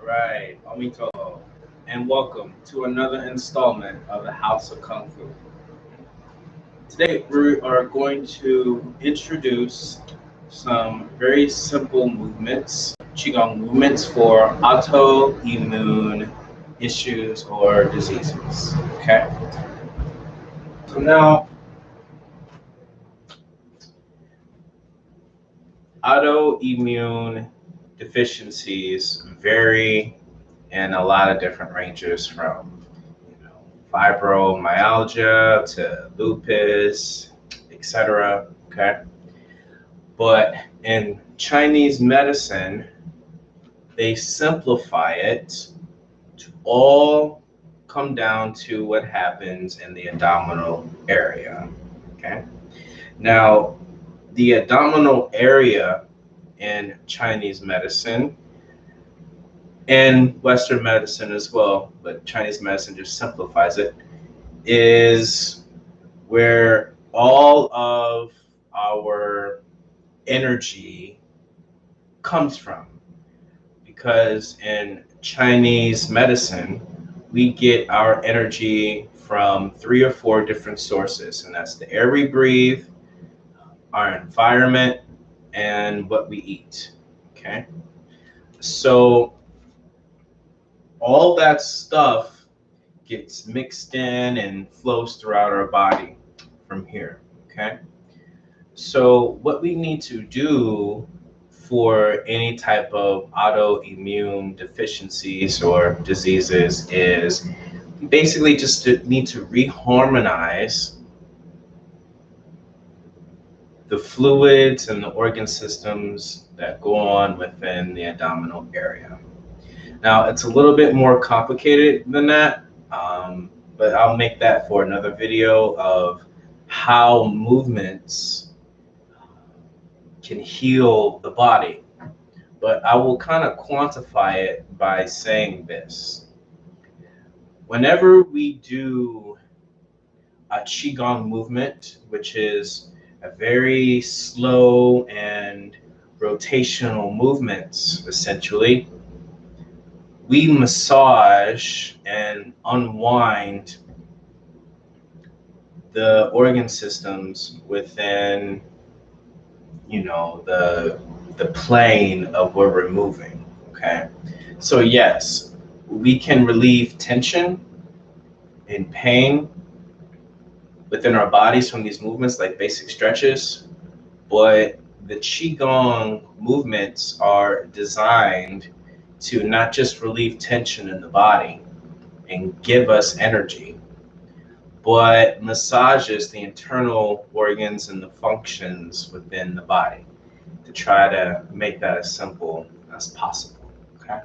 Right, Omito, and welcome to another installment of the House of Kung Fu. Today we are going to introduce some very simple movements, Qigong movements for autoimmune issues or diseases. Okay, so now autoimmune deficiencies vary in a lot of different ranges from fibromyalgia to lupus, etc. Okay, but in Chinese medicine, they simplify it to all come down to what happens in the abdominal area. Okay, now the abdominal area in Chinese medicine and Western medicine as well, but Chinese medicine just simplifies it, is where all of our energy comes from. Because in Chinese medicine, we get our energy from three or four different sources, and that's the air we breathe, our environment, and what we eat. Okay? So all that stuff gets mixed in and flows throughout our body from here. Okay? So what we need to do for any type of autoimmune deficiencies or diseases is basically just to need to reharmonize the fluids and the organ systems that go on within the abdominal area. Now, it's a little bit more complicated than that, but I'll make that for another video of how movements can heal the body. But I will kind of quantify it by saying this. Whenever we do a Qigong movement, which is a very slow and rotational movements, essentially, we massage and unwind the organ systems within, the plane of where we're moving. Okay, so yes, we can relieve tension and pain within our bodies from these movements, like basic stretches. But the Qigong movements are designed to not just relieve tension in the body and give us energy, but massages the internal organs and the functions within the body to try to make that as simple as possible. Okay.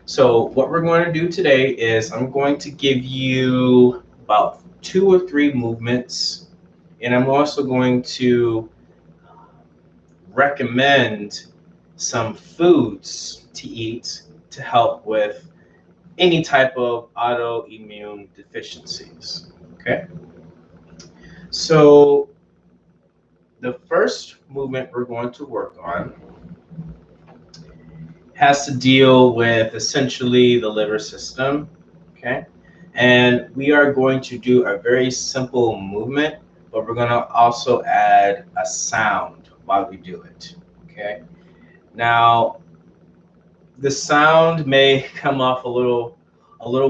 So what we're going to do today is I'm going to give you about 2 or 3 movements, and I'm also going to recommend some foods to eat to help with any type of autoimmune deficiencies. Okay, so the first movement we're going to work on has to deal with essentially the liver system. Okay, and we are going to do a very simple movement, but we're going to also add a sound while we do it. Okay, now the sound may come off a little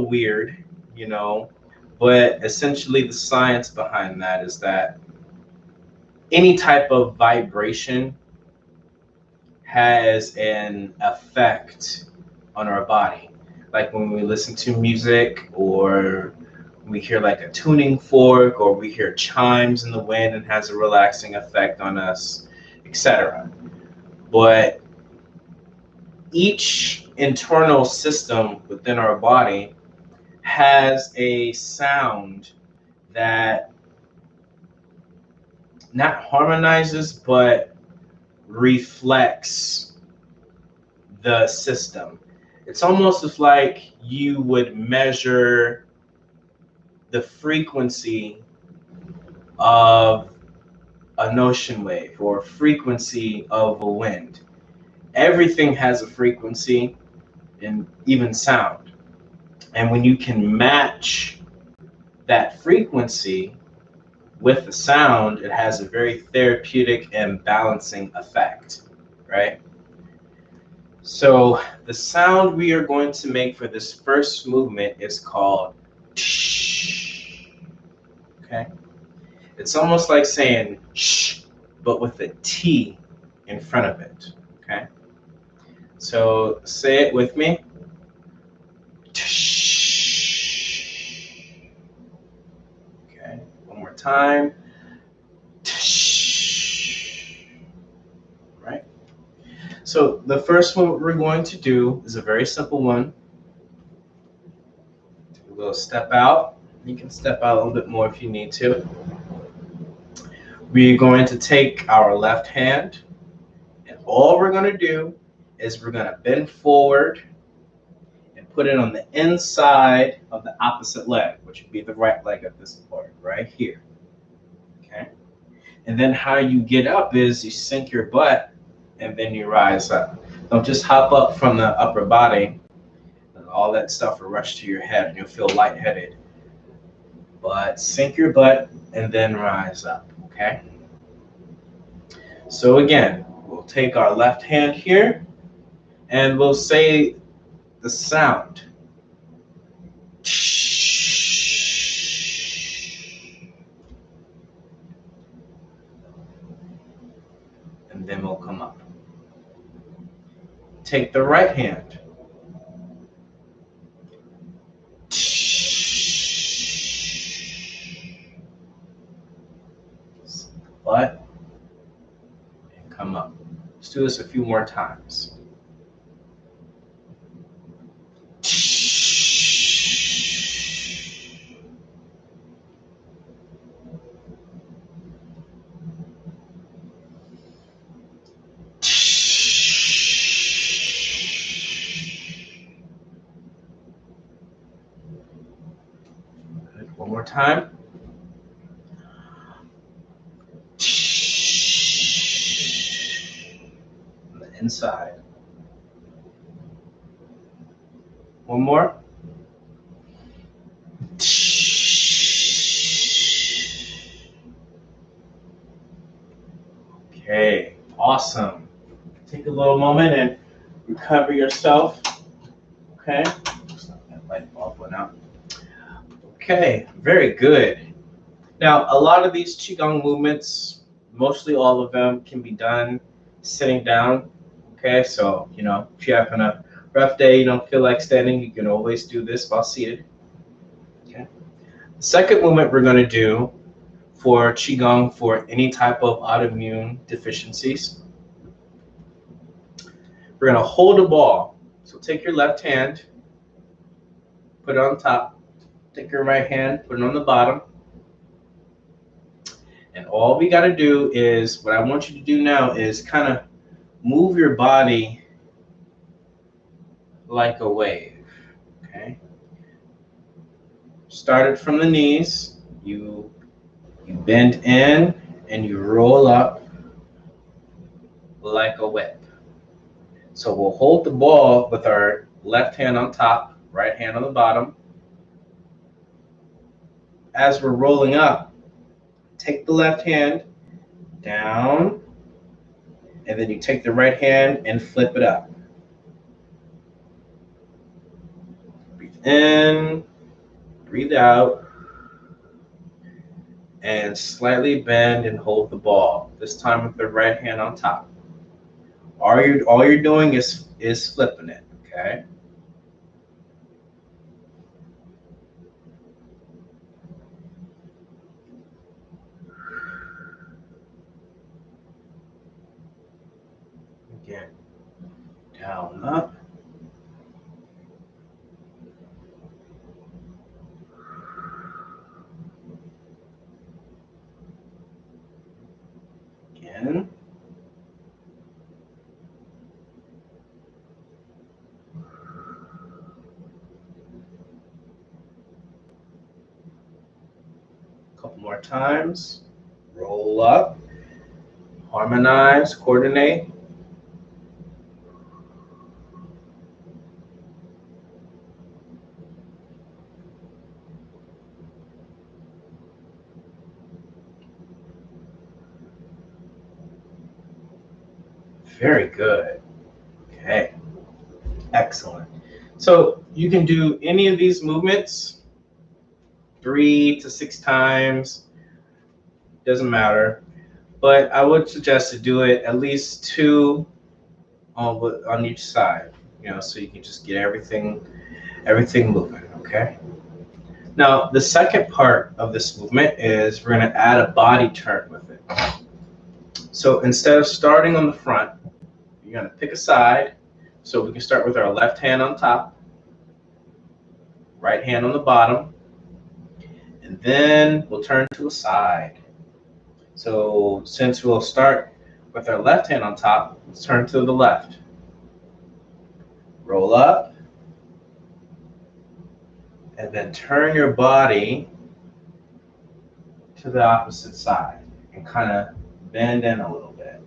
weird, but essentially the science behind that is that any type of vibration has an effect on our body. Like when we listen to music, or we hear like a tuning fork, or we hear chimes in the wind, and has a relaxing effect on us, etc. But each internal system within our body has a sound that not harmonizes but reflects the system. It's almost as like you would measure the frequency of an ocean wave or frequency of a wind. Everything has a frequency, and even sound. And when you can match that frequency with the sound, it has a very therapeutic and balancing effect, right? So the sound we are going to make for this first movement is called shh. Okay? It's almost like saying shh, but with a T in front of it. Okay? So say it with me. Okay, one more time. Right? So the first one we're going to do is a very simple one. We'll step out. You can step out a little bit more if you need to. We're going to take our left hand, and all we're going to do is we're going to bend forward and put it on the inside of the opposite leg, which would be the right leg at this point, right here. Okay? And then how you get up is you sink your butt and then you rise up. Don't just hop up from the upper body and all that stuff will rush to your head and you'll feel lightheaded. But sink your butt and then rise up, okay? So again, we'll take our left hand here and we'll say the sound. And then we'll come up. Take the right hand. Butt and come up. Let's do this a few more times. Good. One more time. On the inside. One more. Okay, awesome. Take a little moment and recover yourself. Okay, stop that light bulb went out. Okay, very good. Now, a lot of these Qigong movements, mostly all of them, can be done sitting down. Okay, so, if you're having a rough day, you don't feel like standing, you can always do this while seated. Okay. The second movement we're going to do for Qigong for any type of autoimmune deficiencies, we're going to hold a ball. So take your left hand, put it on top. Take your right hand, put it on the bottom. And all we got to do is, what I want you to do now is kind of move your body like a wave, okay? Start it from the knees. You bend in and you roll up like a whip. So we'll hold the ball with our left hand on top, right hand on the bottom. As we're rolling up, take the left hand down, and then you take the right hand and flip it up. Breathe in, breathe out, and slightly bend and hold the ball, this time with the right hand on top. All you're doing is flipping it, okay? Again, down, up. Again. Couple more times. Roll up, harmonize, coordinate. Very good. Okay. Excellent. So you can do any of these movements 3 to 6 times. Doesn't matter. But I would suggest to do it at least 2 on each side, so you can just get everything moving, okay? Now, the second part of this movement is we're going to add a body turn with it. So instead of starting on the front, you're going to pick a side. So we can start with our left hand on top, right hand on the bottom, and then we'll turn to a side. So since we'll start with our left hand on top, let's turn to the left. Roll up, and then turn your body to the opposite side and kind of bend in a little bit.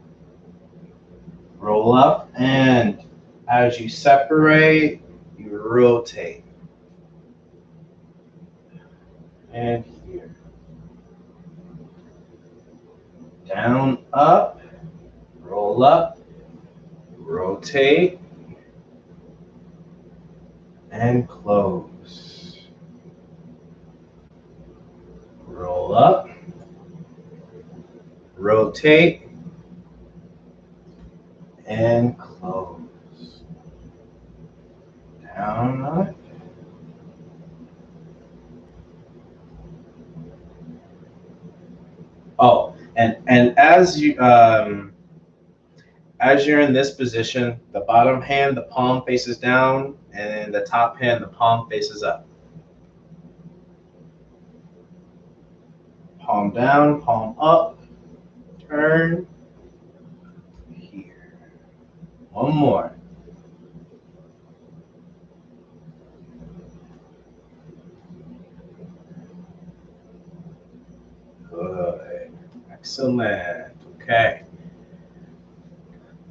Roll up, and as you separate, you rotate. And here. Down, up, roll up, rotate, and close. Roll up, rotate, and close. Down, up. Oh, and as you're in this position, the bottom hand, the palm faces down, and the top hand, the palm faces up. Palm down, palm up, turn, here. One more. Good. Excellent. Okay.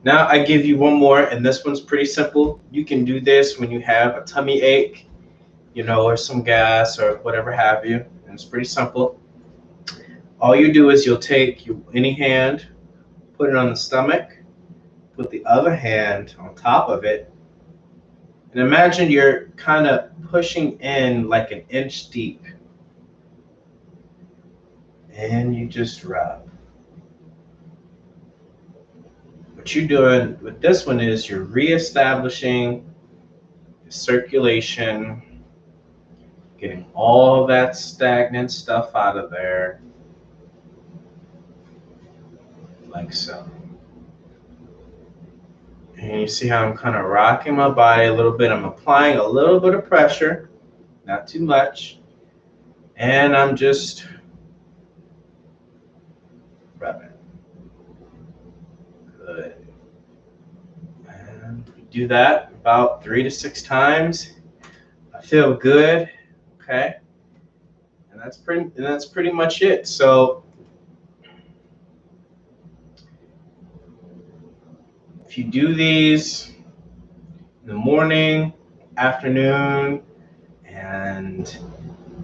Now I give you one more, and this one's pretty simple. You can do this when you have a tummy ache, or some gas or whatever have you. And it's pretty simple. All you do is you'll take any hand, put it on the stomach, put the other hand on top of it, and imagine you're kind of pushing in like an inch deep. And you just rub. What you're doing with this one is you're reestablishing the circulation, getting all that stagnant stuff out of there, like so. And you see how I'm kind of rocking my body a little bit. I'm applying a little bit of pressure, not too much, and I'm just rubbing. Good. And we do that about 3 to 6 times. I feel good. Okay. And that's pretty much it. So if you do these in the morning, afternoon, and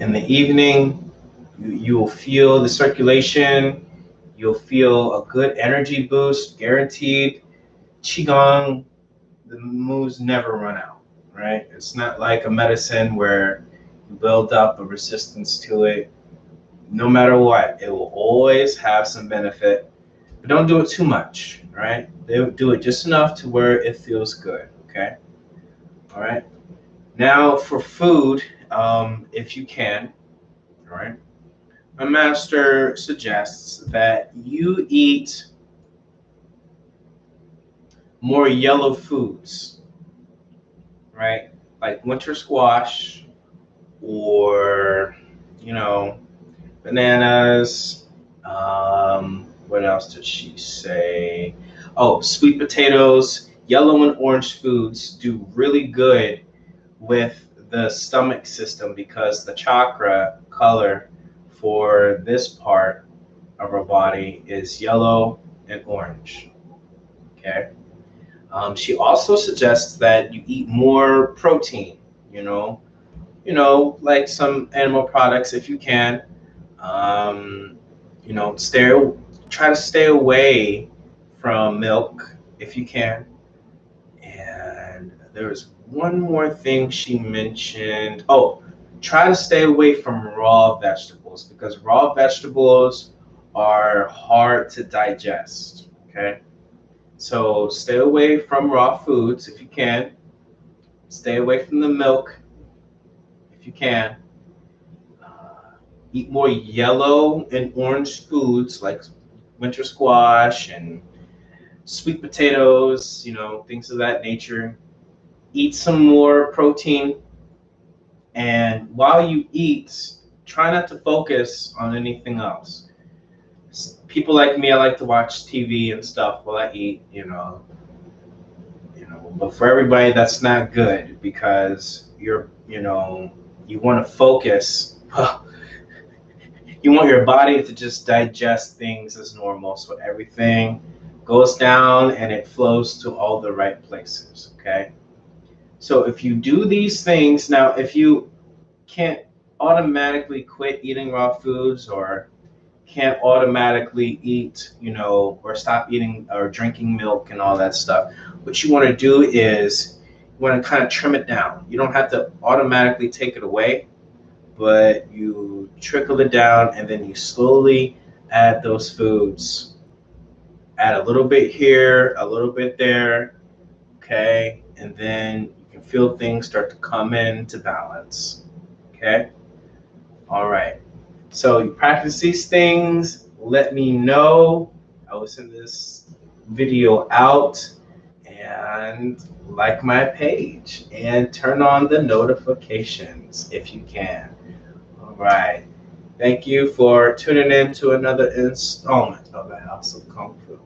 in the evening, you will feel the circulation. You'll feel a good energy boost, guaranteed. Qigong, the moves never run out, right? It's not like a medicine where you build up a resistance to it. No matter what, it will always have some benefit. But don't do it too much, right? Do it just enough to where it feels good, okay? All right. Now for food, if you can, all right? My master suggests that you eat more yellow foods, right? Like winter squash or, bananas. What else did she say? Oh, sweet potatoes. Yellow and orange foods do really good with the stomach system because the chakra color for this part of our body is yellow and orange. Okay. She also suggests that you eat more protein, like some animal products if you can. Try to stay away from milk if you can. And there was one more thing she mentioned. Oh, try to stay away from raw vegetables because raw vegetables are hard to digest. Okay, so stay away from raw foods if you can. Stay away from the milk if you can. Eat more yellow and orange foods like winter squash and sweet potatoes, things of that nature. Eat some more protein. And while you eat, try not to focus on anything else. People like me, I like to watch TV and stuff while I eat. But for everybody, that's not good because you want to focus. You want your body to just digest things as normal, so everything goes down and it flows to all the right places. Okay. So if you do these things now, if you can't automatically quit eating raw foods or can't automatically eat, or stop eating or drinking milk and all that stuff, what you want to do is you want to kind of trim it down. You don't have to automatically take it away, but you trickle it down and then you slowly add those foods. Add a little bit here, a little bit there, okay? And then you can feel things start to come into balance, okay? All right. So you practice these things, let me know. I will send this video out and like my page and turn on the notifications if you can. All right. Thank you for tuning in to another installment of the House of Kung Fu.